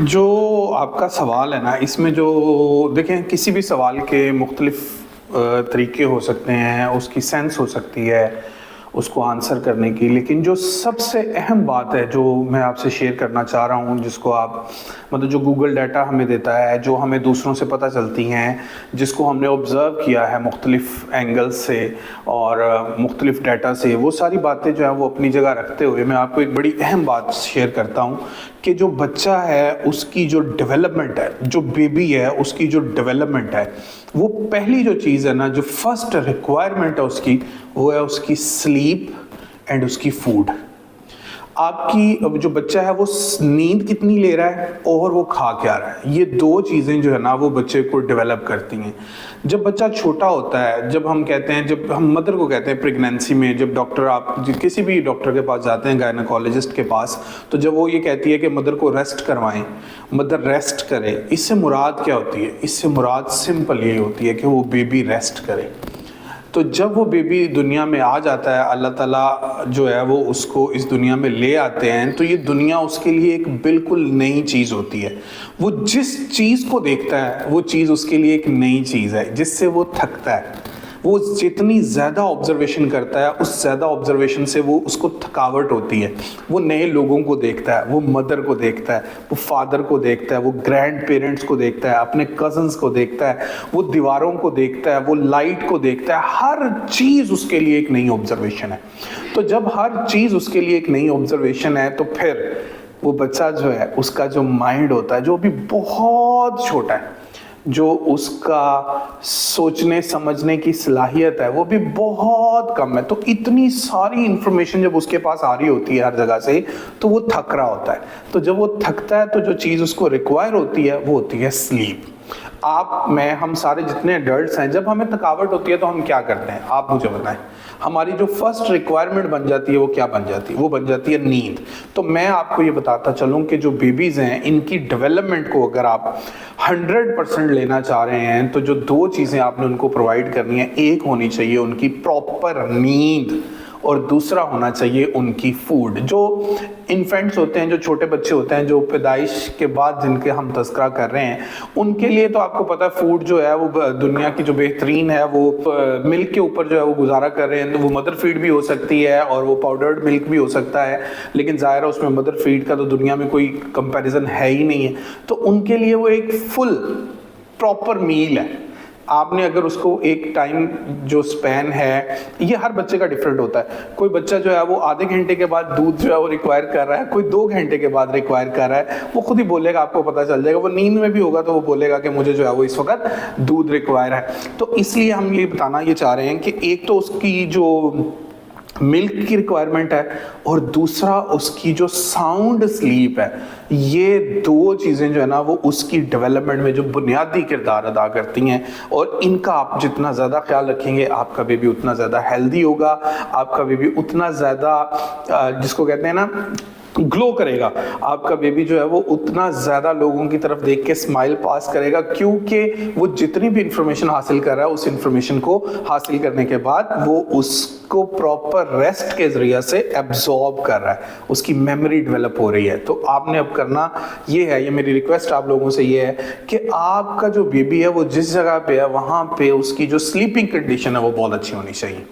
जो आपका सवाल है ना, इसमें जो देखें, किसी भी सवाल के मुख्तलिफ तरीके हो सकते हैं, उसकी सेंस हो सकती है उसको आंसर करने की, लेकिन जो सबसे अहम बात है जो मैं आपसे शेयर करना चाह रहा हूँ, जिसको आप मतलब जो गूगल डाटा हमें देता है, जो हमें दूसरों से पता चलती हैं, जिसको हमने ऑब्ज़र्व किया है मुख्तलिफ एंगल्स से और मुख्तलिफ डाटा से, वो सारी बातें जो है वो अपनी जगह रखते हुए मैं आपको एक बड़ी अहम बात शेयर करता हूँ कि जो बच्चा है उसकी जो डेवलपमेंट है, जो बेबी है उसकी जो डेवलपमेंट है, वो पहली जो चीज़ है ना, जो फर्स्ट रिक्वायरमेंट है उसकी, वो है उसकी स्लीप एंड उसकी फूड। आपकी जो बच्चा है वो नींद कितनी ले रहा है और वो खा क्या रहा है, ये दो चीज़ें जो है ना वो बच्चे को डेवलप करती हैं। जब बच्चा छोटा होता है, जब हम कहते हैं, जब हम मदर को कहते हैं प्रेगनेंसी में, जब डॉक्टर आप किसी भी डॉक्टर के पास जाते हैं, गायनेकोलॉजिस्ट के पास, तो जब वो ये कहती है कि मदर को रेस्ट करवाएं, मदर रेस्ट करे, इससे मुराद क्या होती है? इससे मुराद सिंपल ये होती है कि वो बेबी रेस्ट करे। तो जब वो बेबी दुनिया में आ जाता है, अल्लाह ताला जो है वो उसको इस दुनिया में ले आते हैं, तो ये दुनिया उसके लिए एक बिल्कुल नई चीज़ होती है। वो जिस चीज़ को देखता है वो चीज़ उसके लिए एक नई चीज़ है, जिससे वो थकता है। वो जितनी ज़्यादा ऑब्जर्वेशन करता है, उस ज़्यादा ऑब्जर्वेशन से वो उसको थकावट होती है। वो नए लोगों को देखता है, वो मदर को देखता है, वो फादर को देखता है, वो ग्रैंड पेरेंट्स को देखता है, अपने कज़न्स को देखता है, वो दीवारों को देखता है, वो लाइट को देखता है। हर चीज़ उसके लिए एक नई ऑब्जर्वेशन है। तो जब हर चीज़ उसके लिए एक नई ऑब्जर्वेशन है, तो फिर वो बच्चा जो है, उसका जो माइंड होता है, जो भी बहुत छोटा है, जो उसका सोचने समझने की सलाहियत है वो भी बहुत कम है, तो इतनी सारी इंफॉर्मेशन जब उसके पास आ रही होती है हर जगह से, तो वो थक रहा होता है। तो जब वो थकता है तो जो चीज़ उसको रिक्वायर होती है वो होती है स्लीप। आप, मैं, हम सारे जितने एडल्ट्स हैं, जब हमें थकावट होती है तो हम क्या करते हैं, आप मुझे बताएं। हमारी जो फर्स्ट रिक्वायरमेंट बन जाती है वो क्या बन जाती है? वो बन जाती है नींद। तो मैं आपको ये बताता चलूँ कि जो बेबीज़ हैं, इनकी डेवलपमेंट को अगर आप 100% लेना चाह रहे हैं, तो जो दो चीज़ें आपने उनको प्रोवाइड करनी है, एक होनी चाहिए उनकी प्रॉपर नींद और दूसरा होना चाहिए उनकी फूड। जो इन्फेंट्स होते हैं, जो छोटे बच्चे होते हैं, जो पैदाइश के बाद जिनके हम तस्करा कर रहे हैं, उनके लिए तो आपको पता है फूड जो है वो दुनिया की जो बेहतरीन है, वो मिल्क के ऊपर जो है वो गुजारा कर रहे हैं। तो वो मदर फीड भी हो सकती है और वो पाउडर्ड मिल्क भी हो सकता है, लेकिन ज़ाहिर है उसमें मदर फीड का तो दुनिया में कोई कंपैरिजन है ही नहीं है। तो उनके लिए वो एक फुल प्रॉपर मील है। आपने अगर उसको एक टाइम जो स्पैन है, ये हर बच्चे का डिफरेंट होता है। कोई बच्चा जो है वो आधे घंटे के बाद दूध जो है वो रिक्वायर कर रहा है, कोई 2 घंटे के बाद रिक्वायर कर रहा है। वो खुद ही बोलेगा, आपको पता चल जाएगा। वो नींद में भी होगा तो वो बोलेगा कि मुझे जो है वो इस वक्त दूध रिक्वायर है। तो इसलिए हम ये बताना ये चाह रहे हैं कि एक तो उसकी जो मिल्क की रिक्वायरमेंट है और दूसरा उसकी जो साउंड स्लीप है। ये दो चीज़ें जो है ना वो उसकी डेवलपमेंट में जो बुनियादी किरदार अदा करती हैं, और इनका आप जितना ज़्यादा ख्याल रखेंगे, आपका बेबी उतना ज़्यादा हेल्दी होगा, आपका बेबी उतना ज़्यादा जिसको कहते हैं ना ग्लो करेगा, आपका बेबी जो है वो उतना ज़्यादा लोगों की तरफ देख के स्माइल पास करेगा, क्योंकि वो जितनी भी इंफॉर्मेशन हासिल कर रहा है, उस इंफॉर्मेशन को हासिल करने के बाद वो उसको प्रॉपर रेस्ट के ज़रिए से एब्जॉर्ब कर रहा है, उसकी मेमोरी डेवलप हो रही है। तो आपने अब करना ये है, ये मेरी रिक्वेस्ट आप लोगों से ये है कि आपका जो बेबी है वो जिस जगह पे है वहाँ पे उसकी जो स्लीपिंग कंडीशन है वो बहुत अच्छी होनी चाहिए।